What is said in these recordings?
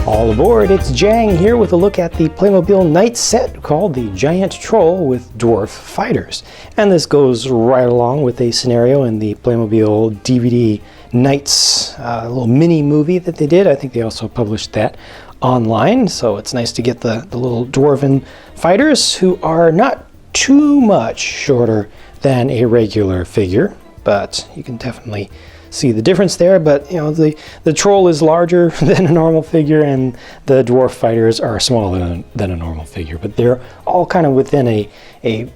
All aboard, it's Jang here with a look at the Playmobil Knight set called the Giant Troll with Dwarf Fighters. And this goes right along with a scenario in the Playmobil DVD Knights little mini movie that they did. I think they also published that online, so it's nice to get the little dwarven fighters who are not too much shorter than a regular figure, but you can definitely see the difference there. But you know, the troll is larger than a normal figure and the dwarf fighters are smaller than a normal figure, but they're all kind of within a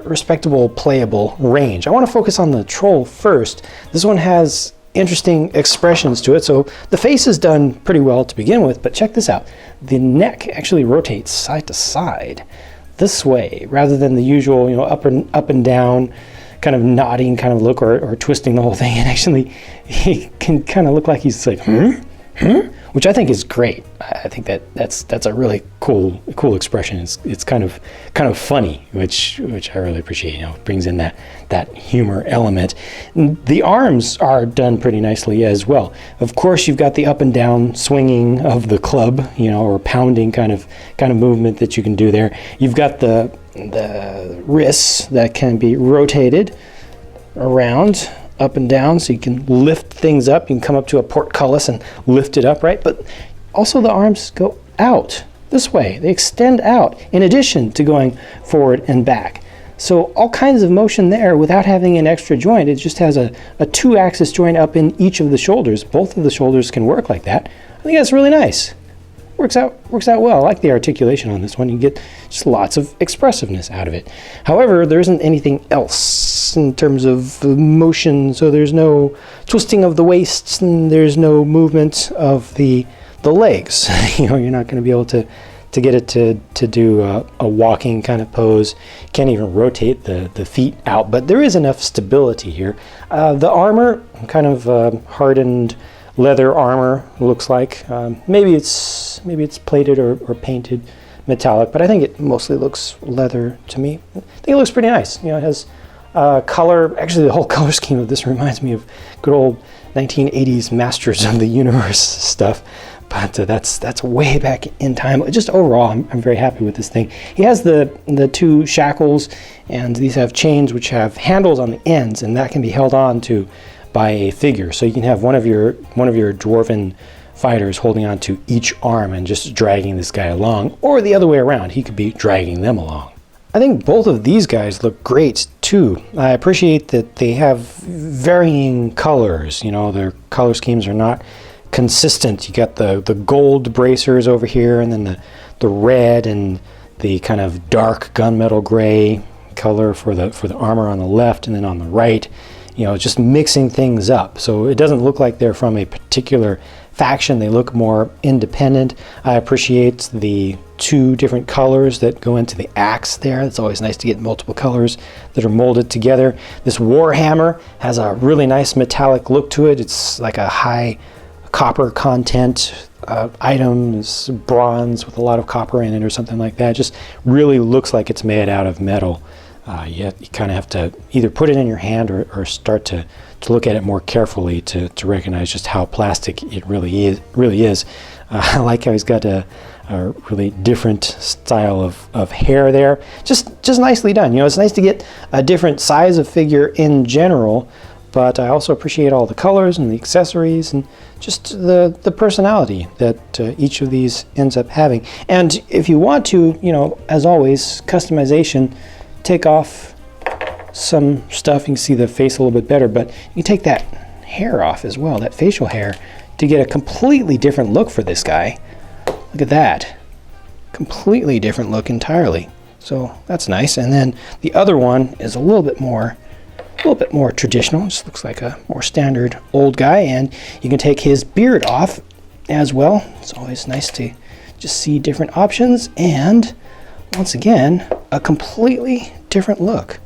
respectable playable range. I want to focus on the troll first. This one has interesting expressions to it. So the face is done pretty well to begin with, but check this out. The neck actually rotates side to side this way rather than the usual, you know, up and down kind of nodding kind of look or twisting the whole thing. And actually he can kind of look like he's like which I think is great. I think that's a really cool expression. It's kind of funny, which I really appreciate. You know, it brings in that humor element. The arms are done pretty nicely as well. Of course, you've got the up and down swinging of the club, you know, or pounding kind of movement that you can do there. You've got the wrists that can be rotated around up and down, so you can lift things up. You can come up to a portcullis and lift it up, right? But also the arms go out this way. They extend out in addition to going forward and back. So all kinds of motion there without having an extra joint. It just has a two-axis joint up in each of the shoulders. Both of the shoulders can work like that. I think that's really nice. Works out well. I like the articulation on this one. You get just lots of expressiveness out of it. However, there isn't anything else in terms of motion, so there's no twisting of the waist and there's no movement of the legs. You know, you're not going to be able to get it to do a walking kind of pose. Can't even rotate the feet out, but there is enough stability here. The armor, kind of hardened leather armor, looks like. Maybe it's plated or painted metallic, but I think it mostly looks leather to me. I think it looks pretty nice. You know, it has color. Actually, the whole color scheme of this reminds me of good old 1980s Masters of the Universe stuff. But that's way back in time. Just overall, I'm very happy with this thing. He has the two shackles, and these have chains which have handles on the ends, and that can be held on to by a figure. So you can have one of your dwarven fighters holding on to each arm and just dragging this guy along, or the other way around. He could be dragging them along. I think both of these guys look great too. I appreciate that they have varying colors. You know, their color schemes are not consistent. You got the gold bracers over here, and then the red and the kind of dark gunmetal gray color for the armor on the left, and then on the right, you know, just mixing things up. So it doesn't look like they're from a particular faction. They look more independent. I appreciate the two different colors that go into the axe there. It's always nice to get multiple colors that are molded together. This Warhammer has a really nice metallic look to it. It's like a high copper content item. It's bronze with a lot of copper in it or something like that. It just really looks like it's made out of metal. You kind of have to either put it in your hand or start to look at it more carefully to recognize just how plastic it really is. I like how he's got a really different style of hair there. Just nicely done. You know, it's nice to get a different size of figure in general, but I also appreciate all the colors and the accessories and just the personality that each of these ends up having. And if you want to, you know, as always, customization, take off some stuff. You can see the face a little bit better, but you can take that hair off as well, that facial hair, to get a completely different look for this guy. Look at that. Completely different look entirely. So that's nice. And then the other one is a little bit more traditional. Just looks like a more standard old guy, and you can take his beard off as well. It's always nice to just see different options, and once again, a completely different look.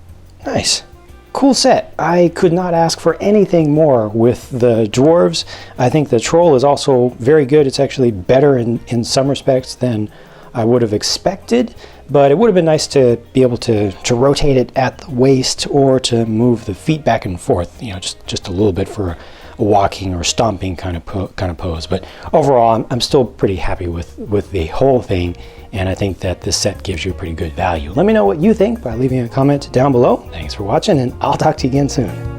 Nice. Cool set. I could not ask for anything more with the dwarves. I think the troll is also very good. It's actually better in some respects than I would have expected, but it would have been nice to be able to rotate it at the waist or to move the feet back and forth, you know, just a little bit for walking or stomping kind of pose. But overall, I'm still pretty happy with the whole thing, and I think that this set gives you a pretty good value. Let me know what you think by leaving a comment down below. Thanks for watching, and I'll talk to you again soon.